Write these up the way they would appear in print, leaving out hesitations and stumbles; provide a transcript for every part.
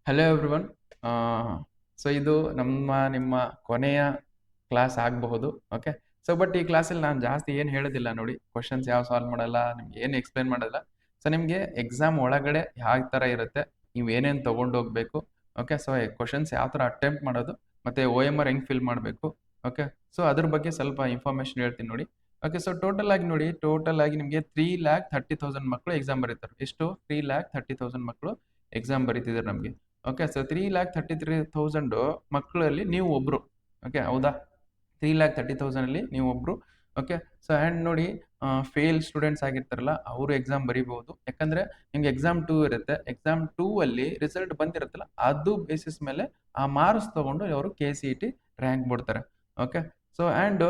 Hello everyone. So ಇದು ನಿಮ್ಮ ಕೊನೆಯ ಕ್ಲಾಸ್ ಆಗಬಹುದು. ಓಕೆ, ಸೊ ಬಟ್ ಈ ಕ್ಲಾಸಲ್ಲಿ ನಾನು ಜಾಸ್ತಿ ಏನು ಹೇಳೋದಿಲ್ಲ ನೋಡಿ. ಕ್ವಶನ್ಸ್ ಯಾವ ಸಾಲ್ವ್ ಮಾಡಲ್ಲ, ನಿಮ್ಗೆ ಏನು ಎಕ್ಸ್ಪ್ಲೈನ್ ಮಾಡಲ್ಲ. ಸೊ ನಿಮಗೆ ಎಕ್ಸಾಮ್ ಒಳಗಡೆ ಯಾವ ಥರ ಇರುತ್ತೆ, ನೀವು ಏನೇನು ತೊಗೊಂಡು ಹೋಗಬೇಕು. ಓಕೆ, ಸೊ ಕ್ವಶನ್ಸ್ ಯಾವ ಥರ ಅಟೆಂಪ್ಟ್ ಮಾಡೋದು, ಮತ್ತು ಒ ಎಮ್ ಆರ್ ಹೆಂಗೆ ಫಿಲ್ ಮಾಡಬೇಕು. ಓಕೆ, ಸೊ ಅದ್ರ ಬಗ್ಗೆ ಸ್ವಲ್ಪ ಇನ್ಫಾರ್ಮೇಷನ್ ಹೇಳ್ತೀನಿ ನೋಡಿ. ಓಕೆ, ಸೊ ಟೋಟಲ್ ಆಗಿ ನಿಮಗೆ 3,30,000 ಮಕ್ಕಳು ಎಕ್ಸಾಮ್ ಬರೀತಾರೆ. ಎಷ್ಟು? 3,30,000 ಮಕ್ಕಳು ಎಕ್ಸಾಮ್ ಬರೀತಿದ್ದಾರೆ ನಮಗೆ. ಓಕೆ, ಸೊ 3,33,000 ಮಕ್ಕಳಲ್ಲಿ ನೀವು ಒಬ್ರು. ಓಕೆ, ಹೌದಾ? 3,30,000 ಅಲ್ಲಿ ನೀವು ಒಬ್ರು. ಓಕೆ, ಸೊ ಆ್ಯಂಡ್ ನೋಡಿ, ಫೇಲ್ ಸ್ಟೂಡೆಂಟ್ಸ್ ಆಗಿರ್ತಾರಲ್ಲ ಅವರು ಎಕ್ಸಾಮ್ ಬರೀಬಹುದು. ಯಾಕಂದ್ರೆ ನಿಮ್ಗೆ ಎಕ್ಸಾಮ್ 2 ಇರುತ್ತೆ. ಎಕ್ಸಾಮ್ 2 ಅಲ್ಲಿ ರಿಸಲ್ಟ್ ಬಂದಿರುತ್ತಲ್ಲ, ಅದು ಬೇಸಿಸ್ ಮೇಲೆ ಆ ಮಾರ್ಕ್ಸ್ ತಗೊಂಡು ಅವರು KCET ರ್ಯಾಂಕ್ ಬಿಡ್ತಾರೆ. ಓಕೆ, ಸೊ ಆ್ಯಂಡ್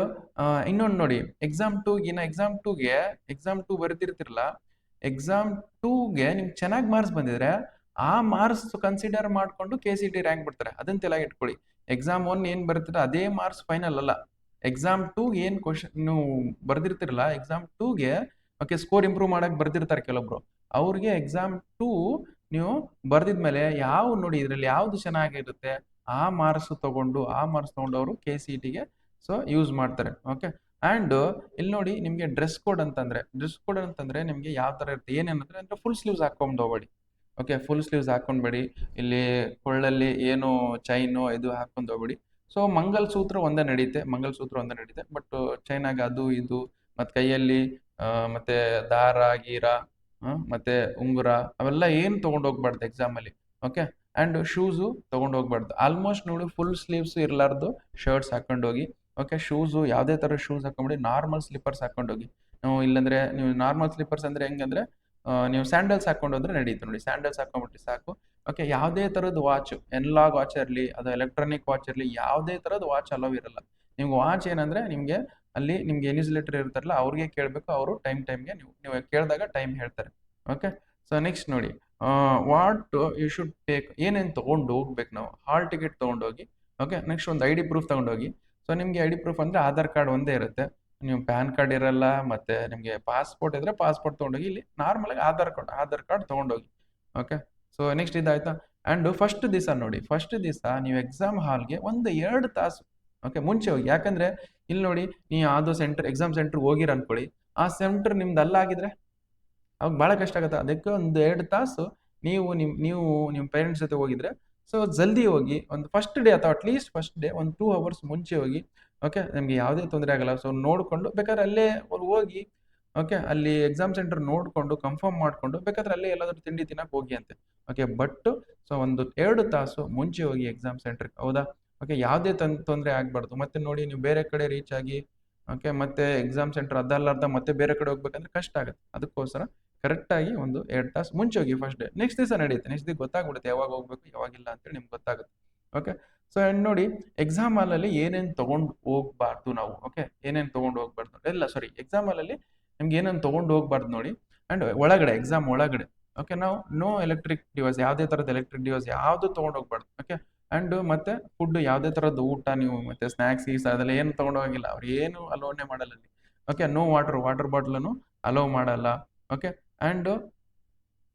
ಇನ್ನೊಂದು ನೋಡಿ, ಎಕ್ಸಾಮ್ 2 ಬರೆದಿರ್ತಿರಲ್ಲ, ಎಕ್ಸಾಮ್ 2ಗೆ ನಿಮ್ಗೆ ಚೆನ್ನಾಗಿ ಮಾರ್ಕ್ಸ್ ಬಂದಿದ್ರೆ ಆ ಮಾರ್ಕ್ಸ್ ಕನ್ಸಿಡರ್ ಮಾಡ್ಕೊಂಡು KCET ರ್ಯಾಂಕ್ ಬಿಡ್ತಾರೆ. ಅದನ್ನ ತಲೆಗೆ ಇಟ್ಕೊಳ್ಳಿ. ಎಕ್ಸಾಮ್ 1 ಏನ್ ಬರುತ್ತೆ ಅದೇ ಮಾರ್ಕ್ಸ್ ಫೈನಲ್ ಅಲ್ಲ. ಎಕ್ಸಾಮ್ 2 ಏನ್ ಕ್ವಶನ್ ನೀವು ಬರ್ದಿರ್ತಿರಲ್ಲ, ಎಕ್ಸಾಮ್ 2ಗೆ ಓಕೆ ಸ್ಕೋರ್ ಇಂಪ್ರೂವ್ ಮಾಡಕ್ ಬರ್ದಿರ್ತಾರೆ ಕೆಲವೊಬ್ರು. ಅವ್ರಿಗೆ ಎಕ್ಸಾಮ್ 2 ನೀವು ಬರ್ದಿದ್ಮೇಲೆ ನೋಡಿ ಇದ್ರಲ್ಲಿ ಯಾವ್ದು ಚೆನ್ನಾಗಿರುತ್ತೆ ಆ ಮಾರ್ಕ್ಸ್ ತಗೊಂಡು ಅವರು KCETಗೆ ಸೊ ಯೂಸ್ ಮಾಡ್ತಾರೆ. ಓಕೆ, ಅಂಡ್ ಇಲ್ಲಿ ನೋಡಿ, ನಿಮ್ಗೆ ಡ್ರೆಸ್ ಕೋಡ್ ಅಂತಂದ್ರೆ ನಿಮ್ಗೆ ಯಾವ ತರ ಇರುತ್ತೆ ಏನೇನಂದ್ರೆ ಅಂದ್ರೆ ಫುಲ್ ಸ್ಲೀವ್ಸ್ ಹಾಕೊಂಡು ಹೋಗ್ಬೇಡಿ. ಓಕೆ, ಫುಲ್ ಸ್ಲೀವ್ಸ್ ಹಾಕೊಂಡ್ಬೇಡಿ. ಇಲ್ಲಿ ಕೊಳ್ಳಲ್ಲಿ ಏನು ಚೈನು ಇದು ಹಾಕೊಂಡು ಹೋಗ್ಬೇಡಿ. ಸೊ ಮಂಗಲಸೂತ್ರ ಒಂದೇ ನಡೀತೆ. ಬಟ್ ಚೈನಾಗ ಅದು ಇದು ಮತ್ತೆ ಕೈಯಲ್ಲಿ ಮತ್ತೆ ದಾರ ಗೀರ ಮತ್ತೆ ಉಂಗುರ ಅವೆಲ್ಲ ಏನು ತಗೊಂಡು ಹೋಗ್ಬಾರ್ದು ಎಕ್ಸಾಮ್ ಅಲ್ಲಿ. ಓಕೆ, ಅಂಡ್ ಶೂಸು ತಗೊಂಡು ಹೋಗ್ಬಾರ್ದು. ಆಲ್ಮೋಸ್ಟ್ ನೋಡಿ ಫುಲ್ ಸ್ಲೀವ್ಸ್ ಇರ್ಲಾರ್ದು ಶರ್ಟ್ಸ್ ಹಾಕೊಂಡೋಗಿ. ಓಕೆ, ಶೂಸು ಯಾವುದೇ ತರ ಶೂಸ್ ಹಾಕೊಂಡ್ಬಿಡಿ, ನಾರ್ಮಲ್ ಸ್ಲಿಪ್ಪರ್ಸ್ ಹಾಕೊಂಡೋಗಿ. ಇಲ್ಲಾಂದ್ರೆ ನೀವು ನಾರ್ಮಲ್ ಸ್ಲಿಪ್ಪರ್ಸ್ ಅಂದ್ರೆ ಹೆಂಗಂದ್ರೆ ನೀವು ಸ್ಯಾಂಡಲ್ಸ್ ಹಾಕೊಂಡು ಹೋದ್ರೆ ನಡೀತು ನೋಡಿ. ಸ್ಯಾಂಡಲ್ಸ್ ಹಾಕೊಂಡ್ಬಿಟ್ಟು ಸಾಕು. ಓಕೆ, ಯಾವುದೇ ತರದ್ ವಾಚ್, ಎನ್ಲಾಗ್ ವಾಚ್ ಇರಲಿ ಅದು ಎಲೆಕ್ಟ್ರಾನಿಕ್ ವಾಚ್ ಇರಲಿ, ಯಾವುದೇ ತರದ್ ವಾಚ್ ಅಲೋ ಇರಲ್ಲ. ನಿಮ್ಗೆ ವಾಚ್ ಏನಂದ್ರೆ ನಿಮ್ಗೆ ಅಲ್ಲಿ ನಿಮ್ಗೆ ಇನ್ಸುಲೇಟರ್ ಇರ್ತಾರಲ್ಲ ಅವ್ರಿಗೆ ಕೇಳಬೇಕು. ಅವರು ಟೈಮ್ಗೆ ನೀವು ಕೇಳಿದಾಗ ಟೈಮ್ ಹೇಳ್ತಾರೆ. ಓಕೆ, ಸೊ ನೆಕ್ಸ್ಟ್ ನೋಡಿ, ವಾಟ್ ಯು ಶುಡ್ ಟೇಕ್, ಏನೇನು ತಗೊಂಡು ಹೋಗ್ಬೇಕು ನಾವು. ಹಾಲ್ ಟಿಕೆಟ್ ತಗೊಂಡೋಗಿ. ಓಕೆ, ನೆಕ್ಸ್ಟ್ ಒಂದು ID ಪ್ರೂಫ್ ತಗೊಂಡೋಗಿ. ಸೊ ನಿಮ್ಗೆ ID ಪ್ರೂಫ್ ಅಂದ್ರೆ ಆಧಾರ್ ಕಾರ್ಡ್ ಒಂದೇ ಇರುತ್ತೆ. ನೀವು ಪ್ಯಾನ್ ಕಾರ್ಡ್ ಇರಲ್ಲ. ಮತ್ತೆ ನಿಮ್ಗೆ ಪಾಸ್ಪೋರ್ಟ್ ಇದ್ರೆ ಪಾಸ್ಪೋರ್ಟ್ ತಗೊಂಡೋಗಿ. ಇಲ್ಲಿ ನಾರ್ಮಲ್ ಆಗಿ ಆಧಾರ್ ಕಾರ್ಡ್ ತಗೊಂಡೋಗಿ. ಓಕೆ, ಸೊ ನೆಕ್ಸ್ಟ್ ಇದಾಯ್ತಾ. ಅಂಡ್ ಫಸ್ಟ್ ದಿವಸ ನೀವು ಎಕ್ಸಾಮ್ ಹಾಲ್ಗೆ 1-2 ತಾಸು ಓಕೆ ಮುಂಚೆ ಹೋಗಿ. ಯಾಕಂದ್ರೆ ಇಲ್ಲಿ ನೋಡಿ, ನೀವು ಯಾವುದೋ ಎಕ್ಸಾಮ್ ಸೆಂಟರ್ ಹೋಗಿರ ಅನ್ಕೊಳ್ಳಿ, ಆ ಸೆಂಟರ್ ನಿಮ್ದು ಅಲ್ಲಾಗಿದ್ರೆ ಅವಾಗ ಬಹಳ ಕಷ್ಟ ಆಗುತ್ತೆ. ಅದಕ್ಕೆ 1-2 ತಾಸು ನೀವು ನಿಮ್ಮ ಪೇರೆಂಟ್ಸ್ ಜೊತೆ ಹೋಗಿದ್ರೆ ಸೊ ಜಲ್ದಿ ಹೋಗಿ. ಒಂದು ಫಸ್ಟ್ ಡೇ ಅಥವಾ ಅಟ್ಲೀಸ್ಟ್ ಫಸ್ಟ್ ಡೇ ಒಂದು 2 ಅವರ್ಸ್ ಮುಂಚೆ ಹೋಗಿ. ಓಕೆ, ನಿಮ್ಗೆ ಯಾವುದೇ ತೊಂದರೆ ಆಗಲ್ಲ. ಸೊ ನೋಡ್ಕೊಂಡು ಬೇಕಾದ್ರೆ ಅಲ್ಲೇ ಹೋಗಿ. ಓಕೆ, ಅಲ್ಲಿ ಎಕ್ಸಾಮ್ ಸೆಂಟರ್ ನೋಡ್ಕೊಂಡು ಕನ್ಫರ್ಮ್ ಮಾಡ್ಕೊಂಡು ಬೇಕಾದ್ರೆ ಅಲ್ಲೇ ಎಲ್ಲಾದ್ರೂ ತಿಂಡಿ ತಿನ್ನಕ್ ಹೋಗಿ ಅಂತೆ. ಓಕೆ, ಬಟ್ ಸೊ 1-2 ತಾಸು ಮುಂಚೆ ಹೋಗಿ ಎಕ್ಸಾಮ್ ಸೆಂಟರ್. ಹೌದಾ? ಓಕೆ, ಯಾವುದೇ ತೊಂದರೆ ಆಗ್ಬಾರ್ದು. ಮತ್ತೆ ನೋಡಿ, ನೀವು ಬೇರೆ ಕಡೆ ರೀಚ್ ಆಗಿ ಓಕೆ ಮತ್ತೆ ಎಕ್ಸಾಮ್ ಸೆಂಟರ್ ಅದಲ್ಲಾರ್ದ ಮತ್ತೆ ಬೇರೆ ಕಡೆ ಹೋಗ್ಬೇಕಂದ್ರೆ ಕಷ್ಟ ಆಗುತ್ತೆ. ಅದಕ್ಕೋಸ್ಕರ ಕರೆಕ್ಟ್ ಆಗಿ 1-2 ತಾಸು ಮುಂಚೆ ಹೋಗಿ ಫಸ್ಟ್ ಡೇ. ನೆಕ್ಸ್ಟ್ ದಿವಸ ನಡೆಯುತ್ತೆ. ನೆಕ್ಸ್ಟ್ ದಿವಸ ಗೊತ್ತಾಗ್ಬಿಡುತ್ತೆ ಯಾವಾಗ ಹೋಗ್ಬೇಕು ಯಾವಾಗಿಲ್ಲ ಅಂತೇಳಿ ನಿಮ್ಗೆ ಗೊತ್ತಾಗುತ್ತೆ. ಓಕೆ, ಸೊ ಅಂಡ್ ನೋಡಿ, ಎಕ್ಸಾಮ್ ಹಾಲಲ್ಲಿ ಏನೇನು ತಗೊಂಡು ಹೋಗ್ಬಾರ್ದು ನಾವು. ಓಕೆ, ಏನೇನು ತಗೊಂಡು ಹೋಗ್ಬಾರ್ದು ಎಲ್ಲ ಸಾರಿ, ಎಕ್ಸಾಮ್ ಹಾಲಲ್ಲಿ ನಿಮ್ಗೆ ಏನೇನು ತಗೊಂಡು ಹೋಗ್ಬಾರ್ದು ನೋಡಿ. ಅಂಡ್ ಎಕ್ಸಾಮ್ ಒಳಗಡೆ ಓಕೆ, ನಾವು ನೋ ಎಲೆಕ್ಟ್ರಿಕ್ ಡಿವೈಸ್, ಯಾವುದೇ ತರದ ಎಲೆಕ್ಟ್ರಿಕ್ ಡಿವೈಸ್ ಯಾವುದು ತಗೊಂಡು ಹೋಗ್ಬಾರ್ದು. ಓಕೆ, ಅಂಡ್ ಮತ್ತೆ ಫುಡ್ ಯಾವುದೇ ತರದ್ದು ಊಟ ನೀವು ಮತ್ತೆ ಸ್ನಾಕ್ಸ್ ಅದೆಲ್ಲ ಏನು ತಗೊಂಡು ಹೋಗಿಲ್ಲ. ಅವ್ರು ಏನು ಅಲೋನೇ ಮಾಡಲ್ಲ ಅಲ್ಲಿ. ಓಕೆ, ನೋ ವಾಟರ್ ಬಾಟಲನ್ನು ಅಲೋ ಮಾಡಲ್ಲ. ಓಕೆ, ಅಂಡ್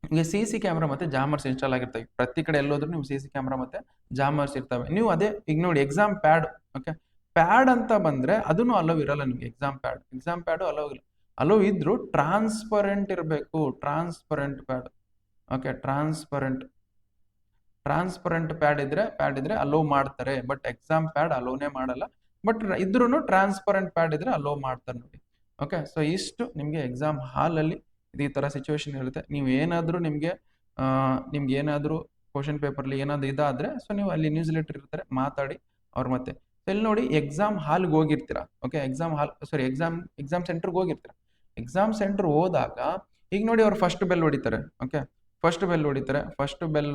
ಈಗ CC ಕ್ಯಾಮ್ರಾ ಮತ್ತೆ ಜಾಮರ್ಸ್ ಇನ್ಸ್ಟಾಲ್ ಆಗಿರ್ತವೆ. ಪ್ರತಿ ಕಡೆ ಎಲ್ಲೋದ್ರೂ ನೀವು CC ಕ್ಯಾಮ್ರಾ ಮತ್ತೆ ಜಾಮರ್ಸ್ ಇರ್ತವೆ. ನೀವು ಅದೇ ಈಗ ನೋಡಿ, ಎಕ್ಸಾಮ್ ಪ್ಯಾಡ್. ಓಕೆ, ಪ್ಯಾಡ್ ಅಂತ ಬಂದ್ರೆ ಅದನ್ನು ಅಲೋ ಇರಲ್ಲ ನಿಮ್ಗೆ. ಎಕ್ಸಾಮ್ ಪ್ಯಾಡ್ ಅಲೋ ಇಲ್ಲ. ಅಲೋ ಇದ್ರು ಟ್ರಾನ್ಸ್ಪರೆಂಟ್ ಇರಬೇಕು. Transparent pad. Okay, transparent pad ಇದ್ರೆ ಅಲೋ ಮಾಡ್ತಾರೆ. ಬಟ್ ಎಕ್ಸಾಮ್ ಪ್ಯಾಡ್ ಅಲೋನೇ ಮಾಡಲ್ಲ. ಬಟ್ ಇದ್ರೂ ಟ್ರಾನ್ಸ್ಪರೆಂಟ್ ಪ್ಯಾಡ್ ಇದ್ರೆ ಅಲೋ ಮಾಡ್ತಾರೆ ನೋಡಿ. ಓಕೆ, ಸೊ ಇಷ್ಟು ನಿಮ್ಗೆ ಎಕ್ಸಾಮ್ ಹಾಲ್ ಅಲ್ಲಿ ಈ ತರ ಸಿಚುವೇಶನ್ ಇರುತ್ತೆ. ನೀವು ನಿಮ್ಗೆ ಏನಾದ್ರೂ ಕ್ವಶನ್ ಪೇಪರ್ಲಿ ಏನಾದ್ರು ಇದಾದ್ರೆ ಸೊ ನೀವು ಅಲ್ಲಿ ನ್ಯೂಸ್ ಲೆಟರ್ ಇರ್ತಾರೆ, ಮಾತಾಡಿ ಅವ್ರ ಮತ್ತೆ. ಇಲ್ಲಿ ನೋಡಿ, ಎಕ್ಸಾಮ್ ಹಾಲ್ಗೆ ಹೋಗಿರ್ತೀರಾ. ಓಕೆ, ಎಕ್ಸಾಮ್ ಸೆಂಟರ್ಗೆ ಹೋಗಿರ್ತೀರಾ. ಎಕ್ಸಾಮ್ ಸೆಂಟರ್ ಹೋದಾಗ ಈಗ ನೋಡಿ, ಅವ್ರು ಫಸ್ಟ್ ಬೆಲ್ ಹೊಡಿತಾರೆ. ಓಕೆ, ಫಸ್ಟ್ ಬೆಲ್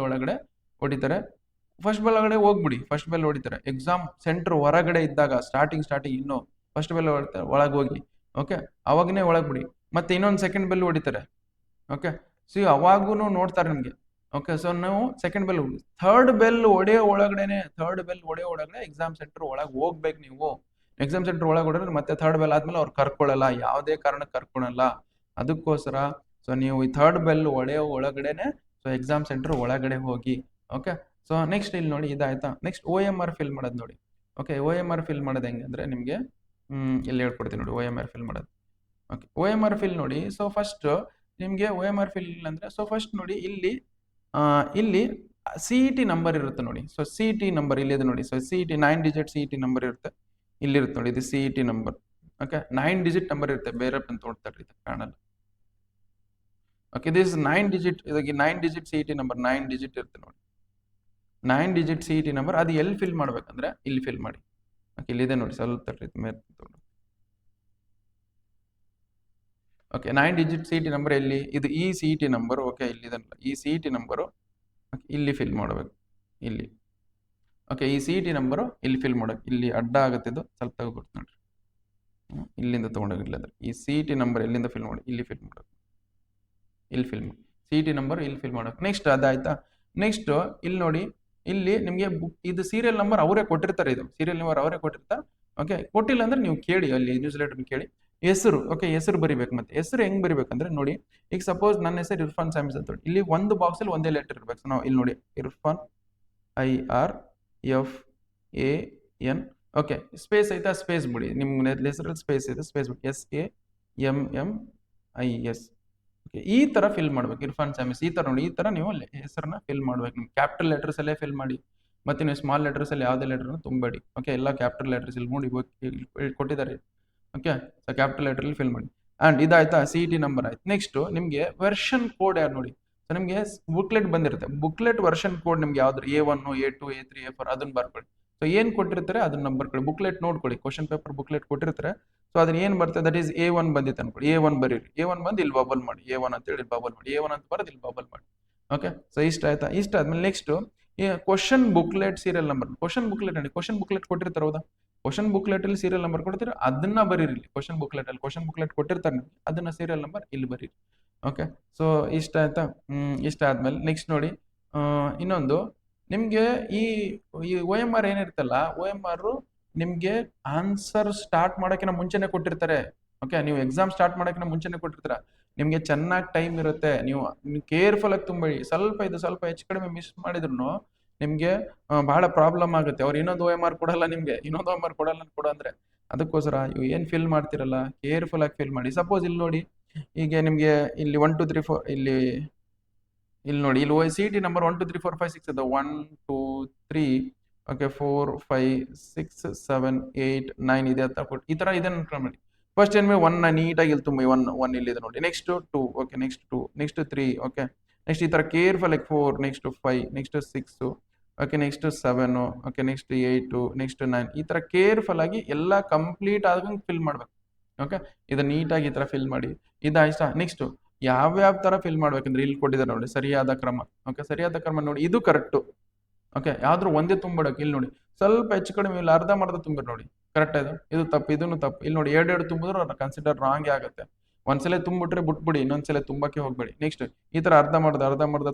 ಒಳಗಡೆ ಹೊಡಿತಾರೆ. ಫಸ್ಟ್ ಬೆಲ್ ಒಳಗಡೆ ಹೋಗ್ಬಿಡಿ. ಫಸ್ಟ್ ಬೆಲ್ ಹೊಡಿತಾರೆ. ಎಕ್ಸಾಮ್ ಸೆಂಟರ್ ಹೊರಗಡೆ ಇದ್ದಾಗ ಸ್ಟಾರ್ಟಿಂಗ್ ಇನ್ನು ಫಸ್ಟ್ ಬೆಲ್ ಒಳಗೆ ಹೋಗಿ. ಓಕೆ, ಅವಾಗನೇ ಒಳಗೆ ಬಿಡಿ. ಮತ್ತೆ ಇನ್ನೊಂದು ಸೆಕೆಂಡ್ ಬೆಲ್ ಹೊಡಿತಾರೆ. ಓಕೆ, ಸೊ ಅವಾಗೂ ನೋಡ್ತಾರೆ ನಿಮ್ಗೆ. ಓಕೆ, ಸೊ ನಾವು ಸೆಕೆಂಡ್ ಬೆಲ್ ಥರ್ಡ್ ಬೆಲ್ ಹೊಡೆಯೋ ಒಳಗಡೆ ಎಕ್ಸಾಮ್ ಸೆಂಟರ್ ಒಳಗೆ ಹೋಗ್ಬೇಕು ನೀವು. ಎಕ್ಸಾಮ್ ಸೆಂಟರ್ ಒಳಗೆ ಹೊಡೆದ್ರೆ ಮತ್ತೆ ಥರ್ಡ್ ಬೆಲ್ ಆದ್ಮೇಲೆ ಅವ್ರು ಕರ್ಕೊಳ್ಳಲ್ಲ, ಯಾವುದೇ ಕಾರಣಕ್ಕೆ ಕರ್ಕೊಳ್ಳಲ್ಲ. ಅದಕ್ಕೋಸ್ಕರ ಸೊ ನೀವು ಈ ಥರ್ಡ್ ಬೆಲ್ ಹೊಡೆಯೋ ಒಳಗಡೆನೆ ಸೊ ಎಕ್ಸಾಮ್ ಸೆಂಟರ್ ಒಳಗಡೆ ಹೋಗಿ. ಓಕೆ, ಸೊ ನೆಕ್ಸ್ಟ್ ಇಲ್ಲಿ ನೋಡಿ ಇದಾಯ್ತಾ. Next O M R fill ಮಾಡೋದು ನೋಡಿ. Okay, O M R fill ಮಾಡೋದು ಹೆಂಗೆ ಅಂದರೆ ನಿಮಗೆ ಇಲ್ಲಿ ಹೇಳ್ಕೊಡ್ತೀನಿ ನೋಡಿ ಒ ಎಮ್ ಆರ್ ಫಿಲ್ ಮಾಡೋದು. Okay, O M R fill ನೋಡಿ. ಸೊ ಫಸ್ಟ್ ನಿಮಗೆ ಒ ಎಮ್ ಆರ್ ಫಿಲ್ ಅಂದರೆ ಸೊ ಫಸ್ಟ್ ನೋಡಿ ಇಲ್ಲಿ ಸಿ ಇ ಟಿ ನಂಬರ್ ಇರುತ್ತೆ ನೋಡಿ. So C E T number ಇಲ್ಲಿದೆ ನೋಡಿ. So C E T 9 digit C E T number ಇರುತ್ತೆ, ಇಲ್ಲಿರುತ್ತೆ ನೋಡಿ, ಇದು C E T number. Okay, 9 digit number ಇರುತ್ತೆ, ಬೇರೆ ಅಂತ ನೋಡ್ತಾರೆ ಇದು ಕಾಣಲ್ಲ. ಓಕೆ, ದಿಸ್ 9 ಡಿಜಿಟ್, ಇದಕ್ಕೆ 9 digit C E T number 9 digit ಇರುತ್ತೆ ನೋಡಿ. 9 digit C E T number ಅದು ಎಲ್ಲಿ ಫಿಲ್ ಮಾಡ್ಬೇಕಂದ್ರೆ ಇಲ್ಲಿ ಫಿಲ್ ಮಾಡಿ. ಓಕೆ, ಇಲ್ಲಿದೆ ನೋಡಿ, ಸ್ವಲ್ಪ ಮೇಲೆ. Okay, 9 digit C E T number ಎಲ್ಲಿ, ಇದು ಈ C E T number. Okay, ಇಲ್ಲಿದಲ್ಲ ಈ ಸಿ ಇ ಟಿ ನಂಬರು ಇಲ್ಲಿ ಫಿಲ್ ಮಾಡಬೇಕು, ಇಲ್ಲಿ. ಓಕೆ, ಈ ಸಿ ಇ ಟಿ ನಂಬರು ಇಲ್ಲಿ ಫಿಲ್ ಮಾಡೋಕೆ, ಇಲ್ಲಿ ಅಡ್ಡ ಆಗುತ್ತೆ, ಇದು ಸ್ವಲ್ಪ ತಗೋಬೇಕು ನೋಡ್ರಿ, ಇಲ್ಲಿಂದ ತೊಗೊಂಡೋಗಿರ್ಲಿಲ್ಲ. ಈ ಸಿ ಇ ಟಿ ನಂಬರ್ ಎಲ್ಲಿಂದ ಫಿಲ್ ಮಾಡಿ, ಇಲ್ಲಿ ಫಿಲ್ ಮಾಡೋದು, ಇಲ್ಲಿ ಫಿಲ್ ಮಾಡಿ, ಸಿ ಇ ಟಿ ನಂಬರ್ ಇಲ್ಲಿ ಫಿಲ್ ಮಾಡೋಕೆ. ನೆಕ್ಸ್ಟ್ ಅದಾಯ್ತಾ. ನೆಕ್ಸ್ಟ್ ಇಲ್ಲಿ ನೋಡಿ, ಇಲ್ಲಿ ನಿಮಗೆ ಇದು ಸೀರಿಯಲ್ ನಂಬರ್ ಅವರೇ ಕೊಟ್ಟಿರ್ತಾರೆ, ಇದು ಸೀರಿಯಲ್ ನಂಬರ್ ಅವರೇ ಕೊಟ್ಟಿರ್ತಾರೆ. ಓಕೆ, ಕೊಟ್ಟಿಲ್ಲ ಅಂದ್ರೆ ನೀವು ಕೇಳಿ, ಅಲ್ಲಿ ನ್ಯೂಸ್ ಲೆಟರ್ ಕೇಳಿ. ಹೆಸರು, ಓಕೆ, ಹೆಸರು ಬರಿಬೇಕು. ಮತ್ತೆ ಹೆಸರು ಹೆಂಗ್ ಬರಿಬೇಕಂದ್ರೆ ನೋಡಿ, ಈಗ ಸಪೋಸ್ ನನ್ನ ಹೆಸರು ಇರ್ಫಾನ್ ಸ್ಯಾಮಿಸ್ ಅಂತ ಹೇಳಿ, ಇಲ್ಲಿ ಒಂದು ಬಾಕ್ಸ್ ಅಲ್ಲಿ ಒಂದೇ ಲೆಟರ್ ಇರ್ಬೇಕು. ನಾವು ಇಲ್ಲಿ ನೋಡಿ, ಇರ್ಫಾನ್ IRFAN. ಓಕೆ, ಸ್ಪೇಸ್ ಐತಾ, ಸ್ಪೇಸ್ ಬಿಡಿ, ನಿಮ್ಮ ಹೆಸರಲ್ಲಿ ಸ್ಪೇಸ್ ಇದೆ, ಸ್ಪೇಸ್ ಬಿಡಿ, SAMMIS. ಓಕೆ, ಈ ತರ ಫಿಲ್ ಮಾಡ್ಬೇಕು, ಇರ್ಫಾನ್ ಸ್ಯಾಮಿಸ್ ಈ ತರ ನೋಡಿ, ಈ ತರ ನೀವು ಹೆಸರನ್ನ ಫಿಲ್ ಮಾಡ್ಬೇಕು. ನಿಮ್ಗೆ ಕ್ಯಾಪಿಟಲ್ ಲೆಟರ್ಸ್ ಅಲ್ಲೇ ಫಿಲ್ ಮಾಡಿ, ಮತ್ತೆ ನೀವು ಸ್ಮಾಲ್ ಲೆಟರ್ಸ್ ಅಲ್ಲಿ ಯಾವುದೇ ಲೆಟರ್ನ ತುಂಬಬೇಡಿ. ಓಕೆ, ಎಲ್ಲ ಕ್ಯಾಪಿಟಲ್ ಲೆಟರ್ಸ್ ಇಲ್ಲಿ ನೋಡಿ ಕೊಟ್ಟಿದ್ದಾರೆ. ಓಕೆ, ಸೊ ಕ್ಯಾಪಿಟಲ್ ಲೆಟರ್ ಅಲ್ಲಿ ಫಿಲ್ ಮಾಡಿ. ಅಂಡ್ ಇದಾಯ್ತಾ, ಸಿ ಇ ಟಿ ನಂಬರ್ ಆಯ್ತು. ನೆಕ್ಸ್ಟ್ ನಿಮಗೆ ವರ್ಷನ್ ಕೋಡ್ ಯಾರು ನೋಡಿ. ಸೊ ನಿಮಗೆ ಬುಕ್ಲೆಟ್ ಬಂದಿರುತ್ತೆ, ಬುಕ್ಲೆಟ್ ವರ್ಷನ್ ಕೋಡ್ ನಿಮ್ಗೆ ಯಾವ್ದು A1 A2 A3 A4 ಅದನ್ನ ಬರ್ಕೊಳ್ಳಿ. ಸೊ ಏನ್ ಕೊಟ್ಟಿರ್ತಾರೆ ಅದನ್ನ ನಂಬರ್ ಕೊಡಿ, ಬುಕ್ಲೆಟ್ ನೋಡ್ಕೊಳ್ಳಿ, ಕ್ವಶನ್ ಪೇಪರ್ ಬುಕ್ಲೆಟ್ ಕೊಟ್ಟಿರ್ತಾರೆ. ಸೊ ಅದನ್ನ ಏನ್ ಬರ್ತದೆ, ದಟ್ ಈಸ್ A1 ಬಂದಿತ್ತು ಅನ್ಕೊಳ್ಳಿ, A1 ಬರೀರಿ, A1 ಬಂದು ಇಲ್ಲಿ ಬಬಲ್ ಮಾಡಿ, A1 ಅಂತ ಹೇಳಿ ಬಬಲ್ ಮಾಡಿ, A1 ಅಂತ ಬರೋದು ಇಲ್ಲಿ ಬಬಲ್ ಮಾಡಿ. ಓಕೆ, ಸೊ ಇಷ್ಟ ಆಯ್ತಾ. ಇಷ್ಟ ಆದ್ಮೇಲೆ next question booklet serial number. Question booklet ನೋಡಿ, ಕ್ವಶನ್ ಬುಕ್ಲೆಟ್ ಕೊಟ್ಟಿರ್ತಾರೆ ಹೌದಾ, ಕ್ವಶನ್ ಬುಕ್ಲೆಟ್ ಅಲ್ಲಿ ಸೀರಿಯಲ್ ನಂಬರ್ ಕೊಡ್ತೀರಾ, ಅದನ್ನ ಬರೀರಿ. ಕ್ವಶನ್ ಬುಕ್ಲೆಟ್ ಅಲ್ಲಿ ಕ್ವಶನ್ ಬುಕ್ಲೆಟ್ ಕೊಟ್ಟಿರ್ತಾರೆ, ಅದನ್ನ ಸೀರಿಯಲ್ ನಂಬರ್ ಇಲ್ಲಿ ಬರೀರಿ. ಓಕೆ, ಸೊ ಇಷ್ಟ ಆಯ್ತಾ. ಇಷ್ಟ ಆದ್ಮೇಲೆ ನೆಕ್ಸ್ಟ್ ನೋಡಿ, ಇನ್ನೊಂದು ನಿಮ್ಗೆ ಈ ಒ ಎಮ್ ಆರ್ ಏನಿರ್ತಲ್ಲ, ಒ ಎಮ್ ಆರ್ ನಿಮ್ಗೆ ಆನ್ಸರ್ ಸ್ಟಾರ್ಟ್ ಮಾಡೋಕಿನ ಮುಂಚೆನೆ ಕೊಟ್ಟಿರ್ತಾರೆ. ಓಕೆ, ನೀವು ಎಕ್ಸಾಮ್ ಸ್ಟಾರ್ಟ್ ಮಾಡೋಕಿನ ಮುಂಚೆನೆ ಕೊಟ್ಟಿರ್ತಾರ. ನಿಮ್ಗೆ ಚೆನ್ನಾಗಿ ಟೈಮ್ ಇರುತ್ತೆ, ನೀವು ಕೇರ್ಫುಲ್ ಆಗಿ ತುಂಬಿ. ಸ್ವಲ್ಪ ಹೆಚ್ಚು ಕಡಿಮೆ ಮಿಸ್ ಮಾಡಿದ್ರು ನಿಮ್ಗೆ ಬಹಳ ಪ್ರಾಬ್ಲಮ್ ಆಗುತ್ತೆ. ಅವ್ರು ಇನ್ನೊಂದು ಒ ಎಮ್ ಆರ್ ಕೊಡಲ್ಲ, ನಿಮ್ಗೆ ಇನ್ನೊಂದು ಒ ಎಮ್ ಆರ್ ಕೊಡ ಅಂದ್ರೆ. ಅದಕ್ಕೋಸ್ಕರ ಇವು ಏನ್ ಫಿಲ್ ಮಾಡ್ತಿರಲ್ಲ, ಕೇರ್ಫುಲ್ ಆಗಿ ಫಿಲ್ ಮಾಡಿ. ಸಪೋಸ್ ಇಲ್ಲಿ ನೋಡಿ, ಈಗ ನಿಮ್ಗೆ ಇಲ್ಲಿ 1 2 3 4 ಇಲ್ಲಿ ನೋಡಿ, ಇಲ್ಲಿ ಸಿ ಇ ಟಿ ನಂಬರ್ 1 2 3 4 5 6 ಅದು 1 2 3 ಓಕೆ 4 5 6 7 8 9 ಇದೆ ಅಂತ ಕೊಟ್ಟು ಈ ತರ ಇದೆ ಅನ್ಕೊಂಡ್ಬಿಡಿ. ಫಸ್ಟ್ ಏನ್ ಮಾಡಿ 1 ನೀಟಾಗಿ ಇಲ್ಲಿ ತುಂಬಿ, 1 ಇಲ್ಲಿದೆ ನೋಡಿ. Next 2, okay, next 2, next 3, okay, next ಈ ತರ ಕೇರ್ಫುಲ್ ಆಗಿ 4, next 5, next 6, okay, next 7, okay, next 8, next 9, ಈ ತರ ಕೇರ್ಫುಲ್ ಆಗಿ ಎಲ್ಲ ಕಂಪ್ಲೀಟ್ ಆದಂಗೆ ಫಿಲ್ ಮಾಡ್ಬೇಕು. ಓಕೆ, ಇದು ನೀಟಾಗಿ ಈ ತರ ಫಿಲ್ ಮಾಡಿ. ಇದಾಯ್ತಾ. ನೆಕ್ಸ್ಟ್ ಯಾವ್ಯಾವ ತರ ಫಿಲ್ ಮಾಡ್ಬೇಕಂದ್ರೆ ಇಲ್ಲಿ ಕೊಟ್ಟಿದ್ದಾರೆ ನೋಡಿ, ಸರಿಯಾದ ಕ್ರಮ. ಓಕೆ, ಸರಿಯಾದ ಕ್ರಮ ನೋಡಿ, ಇದು ಕರೆಕ್ಟ್. ಓಕೆ, ಯಾವ್ದು ಒಂದೇ ತುಂಬಿಡಕ್ಕೆ, ಇಲ್ಲಿ ನೋಡಿ ಸ್ವಲ್ಪ ಹೆಚ್ಚು ಕಡಿಮೆ, ಇಲ್ಲಿ ಅರ್ಧ ತುಂಬಿರ್ ನೋಡಿ, ಕರೆಕ್ಟ್ ಇದು ತಪ್ಪು, ಇದನ್ನು ತಪ್ಪು. ಇಲ್ಲಿ ನೋಡಿ 2 ತುಂಬಿದ್ರು ಕನ್ಸಿಡರ್ ರಾಂಗ್ ಆಗುತ್ತೆ. ಒಂದ್ಸಲ ತುಂಬಿಟ್ರೆ ಬಿಟ್ಬಿಡಿ, ಇನ್ನೊಂದ್ಸಲ ತುಂಬಕ್ಕೆ ಹೋಗ್ಬೇಡಿ. ನೆಕ್ಸ್ಟ್ ಈ ತರ ಅರ್ಧ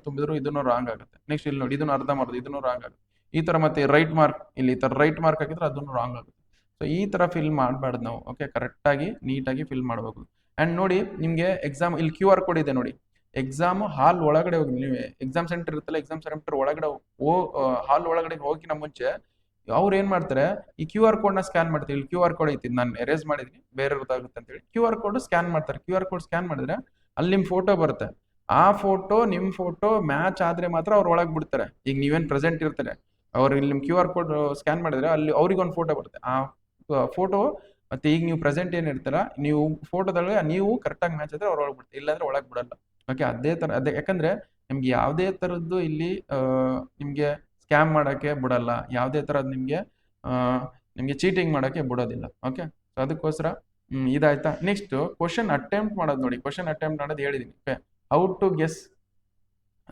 ತುಂಬಿದ್ರು ಇದನ್ನು ರಾಂಗ್ ಆಗುತ್ತೆ. ನೆಕ್ಸ್ಟ್ ಇಲ್ಲಿ ನೋಡಿ, ಇದನ್ನು ಅರ್ಧ ಇದನ್ನು ರಾಂಗ್ ಆಗುತ್ತೆ. ಈ ತರ ಮತ್ತೆ ರೈಟ್ ಮಾರ್ಕ್, ಇಲ್ಲಿ ಈ ತರ ರೈಟ್ ಮಾರ್ಕ್ ಹಾಕಿದ್ರೆ ಅದನ್ನು ರಾಂಗ್ ಆಗುತ್ತೆ. ಸೊ ಈ ತರ ಫಿಲ್ ಮಾಡಬಾರ್ದು ನಾವು. ಓಕೆ, ಕರೆಕ್ಟ್ ಆಗಿ ನೀಟಾಗಿ ಫಿಲ್ ಮಾಡಬೇಕು. ಅಂಡ್ ನೋಡಿ, ನಿಮ್ಗೆ ಎಕ್ಸಾಮ್ ಇಲ್ಲಿ QR ಕೋಡ್ ಇದೆ ನೋಡಿ. ಎಕ್ಸಾಮ್ ಹಾಲ್ ಒಳಗಡೆ ಹೋಗಿ, ನೀವು ಎಕ್ಸಾಮ್ ಸೆಂಟರ್ ಇರುತ್ತಲ್ಲ, ಎಕ್ಸಾಮ್ ಸೆಂಟರ್ ಒಳಗಡೆ ಹಾಲ್ ಒಳಗಡೆ ಹೋಗಿನ ಮುಂಚೆ ಅವ್ರು ಏನ್ ಮಾಡ್ತಾರೆ, ಈ QR ಕೋಡ್ ನ ಸ್ಕ್ಯಾನ್ ಮಾಡ್ತೀವಿ. ಇಲ್ಲಿ QR ಕೋಡ್ ಐತಿ, ನಾನು ಎರೇಸ್ ಮಾಡಿದೀನಿ, ಬೇರೆ ಗೊತ್ತಾಗುತ್ತೆ ಅಂತ ಹೇಳಿ QR ಕೋಡ್ ಸ್ಕ್ಯಾನ್ ಮಾಡ್ತಾರೆ. QR ಕೋಡ್ ಸ್ಕ್ಯಾನ್ ಮಾಡಿದ್ರೆ ಅಲ್ಲಿ ನಿಮ್ ಫೋಟೋ ಬರುತ್ತೆ. ಆ ಫೋಟೋ ನಿಮ್ ಫೋಟೋ ಮ್ಯಾಚ್ ಆದ್ರೆ ಮಾತ್ರ ಅವ್ರು ಒಳಗ್ ಬಿಡ್ತಾರೆ. ಈಗ ನೀವೇನ್ ಪ್ರೆಸೆಂಟ್ ಇರ್ತಾರೆ, ಅವ್ರು ಇಲ್ಲಿ ನಿಮ್ QR ಕೋಡ್ ಸ್ಕ್ಯಾನ್ ಮಾಡಿದ್ರೆ ಅಲ್ಲಿ ಅವ್ರಿಗೆ ಒಂದು ಫೋಟೋ ಬರುತ್ತೆ. ಆ ಫೋಟೋ ಮತ್ತೆ ಈಗ ನೀವು ಪ್ರೆಸೆಂಟ್ ಏನ್ ಇರ್ತಾರ, ನೀವು ಫೋಟೋದೊಳಗೆ ನೀವು ಕರೆಕ್ಟಾಗಿ ಮ್ಯಾಚ್ ಆದ್ರೆ ಅವ್ರು ಒಳಗ್ ಬಿಡ್ತಾರೆ, ಇಲ್ಲಾಂದ್ರೆ ಒಳಗ್ ಬಿಡಲ್ಲ. ಓಕೆ, ಅದೇ ಯಾಕಂದ್ರೆ ನಿಮ್ಗೆ ಯಾವುದೇ ತರದ್ದು ಇಲ್ಲಿ ನಿಮ್ಗೆ ಸ್ಕ್ಯಾಮ್ ಮಾಡಕ್ಕೆ ಬಿಡಲ್ಲ, ಯಾವುದೇ ತರದ್ ನಿಮ್ಗೆ ಚೀಟಿಂಗ್ ಮಾಡಕ್ಕೆ ಬಿಡೋದಿಲ್ಲ. ಓಕೆ, ಸೊ ಅದಕ್ಕೋಸ್ಕರ ಇದಾಯ್ತಾ. ನೆಕ್ಸ್ಟ್ ಕ್ವಶನ್ ಅಟೆಂಪ್ಟ್ ಮಾಡೋದು ನೋಡಿ. ಕ್ವಶನ್ ಅಟೆಂಪ್ಟ್ ಮಾಡೋದು ಹೇಳಿದೀನಿ. Okay, how to guess.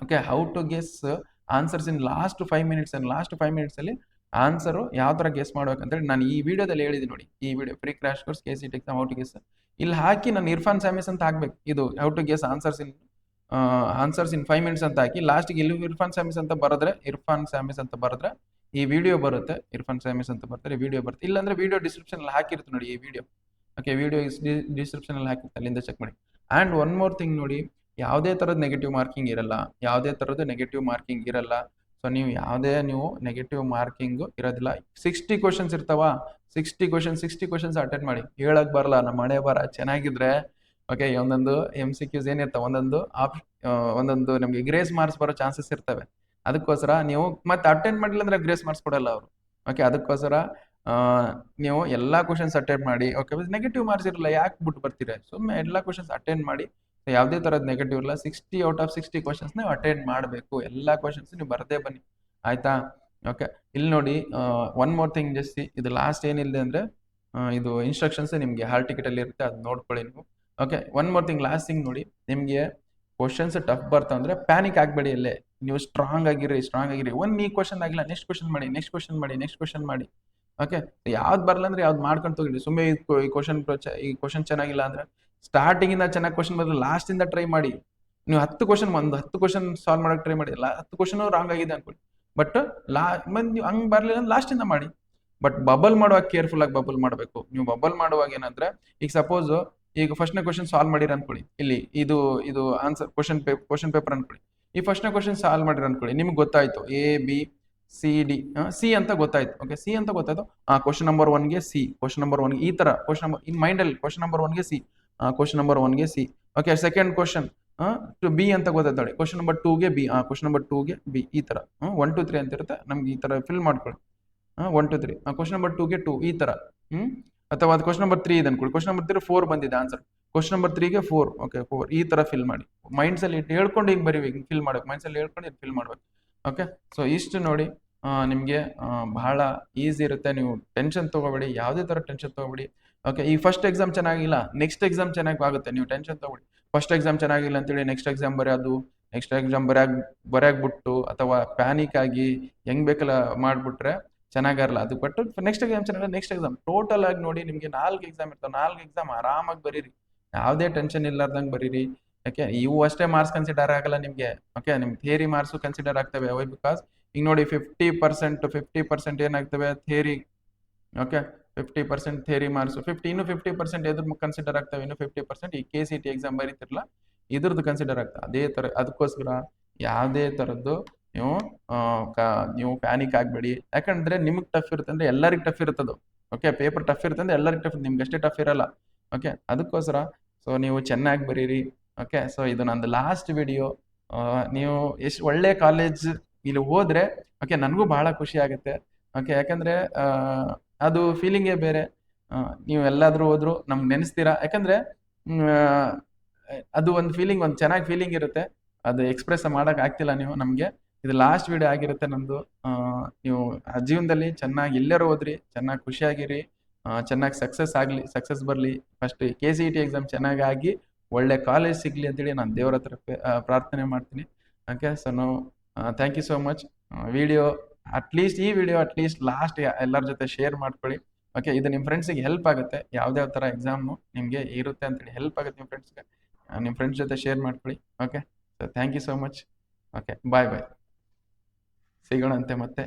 Okay, how to guess answers in last 5 minutes. Last 5 minutes ಅಲ್ಲಿ ಆನ್ಸರ್ ಯಾವ ತರ ಗೆಸ್ ಮಾಡ್ಬೇಕಂತೇಳಿ ನಾನು ಈ ವಿಡಿಯೋದಲ್ಲಿ ಹೇಳಿದೀನಿ ನೋಡಿ. ಈ video free crash course KCET exam how to guess, ಇಲ್ಲಿ ಹಾಕಿ ನಾನು ಇರ್ಫಾನ್ ಸ್ಯಾಮಿಸ್ ಅಂತ ಹಾಕ್ಬೇಕು. ಇದು how to guess answers in 5 minutes ಅಂತ ಹಾಕಿ ಲಾಸ್ಟ್ಗೆ ಇಲ್ಲಿ ಇರ್ಫಾನ್ ಸ್ಯಾಮಿಸ್ ಅಂತ ಬರೆದ್ರೆ ಈ ವಿಡಿಯೋ ಬರುತ್ತೆ. ಇರ್ಫಾನ್ ಸ್ಯಾಮಿಸ್ ಅಂತ ಬರ್ತಾರೆ, ವಿಡಿಯೋ ಬರುತ್ತೆ. ಇಲ್ಲಾಂದ್ರೆ ವಿಡಿಯೋ ಡಿಸ್ಕ್ರಿಪ್ಷನ್ ಅಲ್ಲಿ ಹಾಕಿರುತ್ತೆ ನೋಡಿ ಈ ವಿಡಿಯೋ. ಓಕೆ, ವಿಡಿಯೋ ಡಿಸ್ಕ್ರಿಪ್ಷನ್ ಅಲ್ಲಿ ಹಾಕಿರುತ್ತೆ, ಅಲ್ಲಿಂದ ಚೆಕ್ ಮಾಡಿ. ಅಂಡ್ ಒನ್ ಮೋರ್ ಥಿಂಗ್ ನೋಡಿ, ಯಾವುದೇ ತರದ ನೆಗೆಟಿವ್ ಮಾರ್ಕಿಂಗ್ ಇರಲ್ಲ. ಸೊ ನೀವು ಯಾವುದೇ ನೀವು ನೆಗೆಟಿವ್ ಮಾರ್ಕಿಂಗ್ ಇರೋದಿಲ್ಲ. 60 ಕ್ವಶನ್ಸ್ ಇರ್ತಾವ, 60 ಕ್ವಶನ್ಸ್ ಅಟೆಂಡ್ ಮಾಡಿ. ಹೇಳಕ್ ಬರಲ್ಲ, ನಮ್ಮ ಹಣೆ ಬರ ಚೆನ್ನಾಗಿದ್ರೆ ಓಕೆ ಒಂದೊಂದು MCQs ಏನಿರ್ತಾವೆ, ಒಂದೊಂದು ನಮಗೆ ಗ್ರೇಸ್ ಮಾರ್ಕ್ಸ್ ಬರೋ ಚಾನ್ಸಸ್ ಇರ್ತವೆ. ಅದಕ್ಕೋಸ್ಕರ ನೀವು ಮತ್ತೆ ಅಟೆಂಡ್ ಮಾಡಿಲ್ಲ ಅಂದ್ರೆ ಗ್ರೇಸ್ ಮಾರ್ಕ್ಸ್ ಕೊಡಲ್ಲ ಅವರು. ಓಕೆ ಅದಕ್ಕೋಸ್ಕರ ನೀವು ಎಲ್ಲಾ ಕ್ವಶನ್ಸ್ ಅಟೆಂಡ್ ಮಾಡಿ. ಓಕೆ ನೆಗೆಟಿವ್ ಮಾರ್ಕ್ಸ್ ಇರಲ್ಲ, ಯಾಕೆ ಬಿಟ್ಟು ಬರ್ತೀರಾ? ಸುಮ್ಮನೆ ಎಲ್ಲಾ ಕ್ವಶನ್ಸ್ ಅಟೆಂಡ್ ಮಾಡಿ. ಯಾವುದೇ ತರದ್ ನೆಗೆಟಿವ್ ಇಲ್ಲ. 60 ಔಟ್ ಆಫ್ 60 ಕ್ವಶನ್ಸ್ ನೀವು ಅಟೆಂಡ್ ಮಾಡಬೇಕು. ಎಲ್ಲಾ ಕ್ವಶನ್ಸ್ ನೀವು ಬರದೇ ಬನ್ನಿ, ಆಯ್ತಾ? ಓಕೆ ಇಲ್ಲಿ ನೋಡಿ, ಒನ್ ಮೋರ್ ಥಿಂಗ್ ಜಸ್ಟ್ ಇದು ಲಾಸ್ಟ್ ಏನಿದೆ ಅಂದ್ರೆ ಇದು ಇನ್ಸ್ಟ್ರಕ್ಷನ್ಸ್ ನಿಮ್ಗೆ ಹಾಲ್ ಟಿಕೆಟ್ ಅಲ್ಲಿ ಇರುತ್ತೆ, ಅದು ನೋಡ್ಕೊಳ್ಳಿ ನೀವು. Okay one more thing, last thing ನೋಡಿ, ನಿಮ್ಗೆ ಕ್ವಶನ್ಸ್ ಟಫ್ ಬರ್ತಾವ ಅಂದ್ರೆ ಪ್ಯಾನಿಕ್ ಆಗ್ಬೇಡಿ. ಅಲ್ಲೇ ನೀವು ಸ್ಟ್ರಾಂಗ್ ಆಗಿರಿ. ಈ ಕ್ವಶನ್ ಆಗಿಲ್ಲ, ನೆಕ್ಸ್ಟ್ ಕ್ವಶನ್ ಮಾಡಿ. ಓಕೆ ಯಾವ್ದು ಬರಲ್ಲ ಅಂದ್ರೆ ಯಾವ್ದು ಮಾಡ್ಕೊಂಡು ತಗೊಳ್ಳಿ. ಸುಮ್ಮನೆ ಈ ಕ್ವಶನ್ ಚೆನ್ನಾಗಿಲ್ಲ ಅಂದ್ರೆ ಸ್ಟಾರ್ಟಿಂಗ್ ಇಂದ ಚೆನ್ನಾಗಿ ಕ್ವಶನ್ ಬಂದ್ರೆ ಲಾಸ್ಟ್ ಇಂದ ಟ್ರೈ ಮಾಡಿ. ನೀವು 10 ಕ್ವಶನ್ ಸಾಲ್ವ್ ಮಾಡಕ್ ಟ್ರೈ ಮಾಡಿ, 10 ಕ್ವಶನ್ ರಾಂಗ್ ಆಗಿದೆ ಅನ್ಕೊಳ್ಳಿ, ಬಟ್ ನೀವು ಹಂಗ್ ಬರ್ಲಿಲ್ಲ ಅಂದ್ರೆ ಲಾಸ್ಟ್ ಇಂದ ಮಾಡಿ. ಬಟ್ ಬಬಲ್ ಮಾಡುವಾಗ ಕೇರ್ಫುಲ್ ಆಗಿ ಬಬಲ್ ಮಾಡಬೇಕು. ನೀವು ಬಬಲ್ ಮಾಡುವಾಗ ಏನಂದ್ರೆ, ಈಗ ಸಪೋಸ್ ಈಗ ಫಸ್ಟ್ನೇ ಕ್ವಶನ್ ಸಾಲ್ವ್ ಮಾಡಿರ ಅನ್ಕೊಳ್ಳಿ, ಇಲ್ಲಿ ಇದು ಆನ್ಸರ್ ಕ್ವಶನ್ ಪೇಪರ್ ಅನ್ಕೊಳ್ಳಿ. ಈ ಫಸ್ಟ್ನೇ ಕ್ವಶನ್ ಸಾಲ್ವ್ ಮಾಡಿರ ಅನ್ಕೊಳ್ಳಿ, ನಿಮ್ಗೆ ಗೊತ್ತಾಯ್ತು ABCD ಸಿ ಅಂತ ಗೊತ್ತಾಯ್ತು. ಓಕೆ ಸಿ ಅಂತ ಗೊತ್ತಾಯ್ತು. ಕ್ವಶನ್ ನಂಬರ್ 1ಗೆ ಸಿ, ಕ್ವಶನ್ ನಂಬರ್ 1 ಈ ತರ ಕ್ವಶನ್ ನಂಬರ್ ಇನ್ ಮೈಂಡ್ ಅಲ್ಲಿ ಕ್ವಶನ್ ನಂಬರ್ 1ಗೆ ಸಿ, ಕ್ವಶನ್ ನಂಬರ್ 1ಗೆ C. Okay second question B ಅಂತ ಗೊತ್ತಾಯ್ತು ನೋಡಿ, ಕ್ವಶನ್ ನಂಬರ್ 2ಗೆ ಬಿ, ಕ್ವಶನ್ ನಂಬರ್ 2ಗೆ ಬಿ, ಈ ತರ 1 2 3 ಅಂತ ಇರುತ್ತೆ. ನಮ್ಗೆ ಈ ತರ ಫಿಲ್ ಮಾಡ್ಕೊಳ್ಳಿ. 1 2 3 ಕ್ವಶನ್ ನಂಬರ್ 2ಗೆ 2 ಈ ತರ. ಅಥವಾ ಅದು ಕ್ವಶನ್ ನಂಬರ್ 3 ಇದೆ ಅನ್ಕೊಳ್ಳಿ, ಕ್ವಶನ್ ನಂಬರ್ 3 4 ಬಂದಿದೆ ಆನ್ಸರ್, ಕ್ವಶನ್ ನಂಬರ್ 3ಗೆ 4. ಓಕೆ 4 ಈ ತರ ಫಿಲ್ ಮಾಡಿ. ಮೈಂಡ್ಸ್ ಅಲ್ಲಿ ಹೇಳ್ಕೊಂಡು ಹಿಂಗ್ ಬರೀಬೇಕು, ಫಿಲ್ ಮಾಡ್ಬೇಕು, ಮೈಂಡ್ಸ್ ಅಲ್ಲಿ ಹೇಳ್ಕೊಂಡು ಫಿಲ್ ಮಾಡ್ಬೇಕು. ಓಕೆ ಸೊ ಇಷ್ಟು ನೋಡಿ, ನಿಮ್ಗೆ ಬಹಳ ಈಸಿ ಇರುತ್ತೆ. ನೀವು ಟೆನ್ಷನ್ ತಗೋಬೇಡಿ, ಯಾವುದೇ ತರ ಟೆನ್ಷನ್ ತಗೋಬೇಡಿ. ಓಕೆ ಈ ಫಸ್ಟ್ ಎಕ್ಸಾಮ್ ಚೆನ್ನಾಗಿಲ್ಲ, ನೆಕ್ಸ್ಟ್ ಎಕ್ಸಾಮ್ ಚೆನ್ನಾಗಿ ಆಗುತ್ತೆ. ನೀವು ಟೆನ್ಷನ್ ತಗೋಬೇಡಿ. ಫಸ್ಟ್ ಎಕ್ಸಾಮ್ ಚೆನ್ನಾಗಿಲ್ಲ ಅಂತೇಳಿ ನೆಕ್ಸ್ಟ್ ಎಕ್ಸಾಮ್ ಬರೆಯಾಕ್ ಬಿಟ್ಟು ಅಥವಾ ಪ್ಯಾನಿಕ್ ಆಗಿ ಹೆಂಗ್ ಬೇಕಲ್ಲ ಮಾಡ್ಬಿಟ್ರೆ ಚೆನ್ನಾಗಿರಲ್ಲ. ಅದು ಬಟ್ ನೆಕ್ಸ್ಟ್ ಎಕ್ಸಾಮ್ ಟೋಟಲ್ ಆಗಿ ನೋಡಿ, ನಿಮ್ಗೆ 4 ಎಕ್ಸಾಮ್ ಇರ್ತಾವೆ. 4 ಎಕ್ಸಾಮ್ ಆರಾಮಾಗಿ ಬರೀರಿ, ಯಾವುದೇ ಟೆನ್ಷನ್ ಇಲ್ಲಾರ್ದಂಗೆ ಬರೀರಿ. ಯಾಕೆ ಇವು ಅಷ್ಟೇ ಮಾರ್ಕ್ಸ್ ಕನ್ಸಿಡರ್ ಆಗಲ್ಲ ನಿಮ್ಗೆ. ಓಕೆ ನಿಮ್ ಥಿಯರಿ ಮಾರ್ಕ್ಸ್ ಕನ್ಸಿಡರ್ ಆಗ್ತವೆ. ವೈ ಬಿಕಾಸ್ ಈಗ ನೋಡಿ 50% ಏನಾಗ್ತವೆ ಥಿಯರಿ. ಓಕೆ 50% ಥಿಯರಿ ಮಾರ್ಕ್ಸ್, ಇನ್ನು 50% ಎದ್ರ ಕನ್ಸಿಡರ್ ಆಗ್ತವೆ, ಇನ್ನು 50% ಈ KCT ಎಕ್ಸಾಮ್ ಬರೀತಿರಲ್ಲ ಇದ್ರದ್ದು ಕನ್ಸಿಡರ್ ಆಗ್ತದೆ. ಅದೇ ತರ ಅದಕ್ಕೋಸ್ಕರ ಯಾವುದೇ ತರದ್ದು ನೀವು ಪ್ಯಾನಿಕ್ ಆಗ್ಬೇಡಿ. ಯಾಕಂದ್ರೆ ನಿಮ್ಗೆ ಟಫ್ ಇರುತ್ತೆ ಅಂದ್ರೆ ಎಲ್ಲರಿಗೂ ಟಫ್ ಇರುತ್ತದು. ಓಕೆ ಪೇಪರ್ ಟಫ್ ಇರುತ್ತೆ ಅಂದ್ರೆ ಎಲ್ಲರಿಗೂ ಟಫ್, ನಿಮ್ಗೆ ಅಷ್ಟೇ ಟಫ್ ಇರಲ್ಲ. ಓಕೆ ಅದಕ್ಕೋಸ್ಕರ ಸೊ ನೀವು ಚೆನ್ನಾಗಿ ಬರೀರಿ. ಓಕೆ ಸೊ ಇದು ನಂದು ಲಾಸ್ಟ್ ವಿಡಿಯೋ. ನೀವು ಎಷ್ಟು ಒಳ್ಳೆ ಕಾಲೇಜ್ ಇಲ್ಲಿ ಹೋದ್ರೆ ಓಕೆ ನನಗೂ ಬಹಳ ಖುಷಿ ಆಗುತ್ತೆ. ಓಕೆ ಯಾಕಂದ್ರೆ ಅದು ಫೀಲಿಂಗೇ ಬೇರೆ. ನೀವು ಎಲ್ಲಾದ್ರೂ ಹೋದ್ರು ನಮ್ಗೆ ನೆನೆಸ್ತೀರಾ. ಯಾಕಂದ್ರೆ ಅದು ಒಂದು ಫೀಲಿಂಗ್, ಒಂದು ಚೆನ್ನಾಗಿ ಫೀಲಿಂಗ್ ಇರುತ್ತೆ. ಅದು ಎಕ್ಸ್ಪ್ರೆಸ್ ಮಾಡಕ್ ಆಗ್ತಿಲ್ಲ ನೀವು ನಮ್ಗೆ. ಇದು ಲಾಸ್ಟ್ ವಿಡಿಯೋ ಆಗಿರುತ್ತೆ ನಮ್ದು. ನೀವು ಜೀವನದಲ್ಲಿ ಚೆನ್ನಾಗಿ ಎಲ್ಲರೂ ಹೋದ್ರಿ, ಚೆನ್ನಾಗಿ ಖುಷಿಯಾಗಿರಿ, ಚೆನ್ನಾಗಿ ಸಕ್ಸಸ್ ಬರ್ಲಿ. ಫಸ್ಟ್ KCT ಎಕ್ಸಾಮ್ ಚೆನ್ನಾಗಿ ಒಳ್ಳೆ ಕಾಲೇಜ್ ಸಿಗ್ಲಿ ಅಂತೇಳಿ ನಾನು ದೇವರ ಹತ್ರ ಪ್ರಾರ್ಥನೆ ಮಾಡ್ತೀನಿ. Okay so thank you so much. ಈ ವಿಡಿಯೋ ಅಟ್ಲೀಸ್ಟ್ ಲಾಸ್ಟ್ ಎಲ್ಲರ ಜೊತೆ ಶೇರ್ ಮಾಡ್ಕೊಳ್ಳಿ. ಓಕೆ ಇದು ನಿಮ್ಮ ಫ್ರೆಂಡ್ಸಿಗೆ ಹೆಲ್ಪ್ ಆಗುತ್ತೆ. ಯಾವ್ದಾವ ಥರ ಎಕ್ಸಾಮು ನಿಮಗೆ ಇರುತ್ತೆ ಅಂತೇಳಿ ಹೆಲ್ಪ್ ಆಗುತ್ತೆ ನಿಮ್ಮ ಫ್ರೆಂಡ್ಸ್ ಜೊತೆ ಶೇರ್ ಮಾಡ್ಕೊಳ್ಳಿ. Okay so thank you so much. Okay bye ಸಿಗೋಣಂತೆ ಮತ್ತೆ.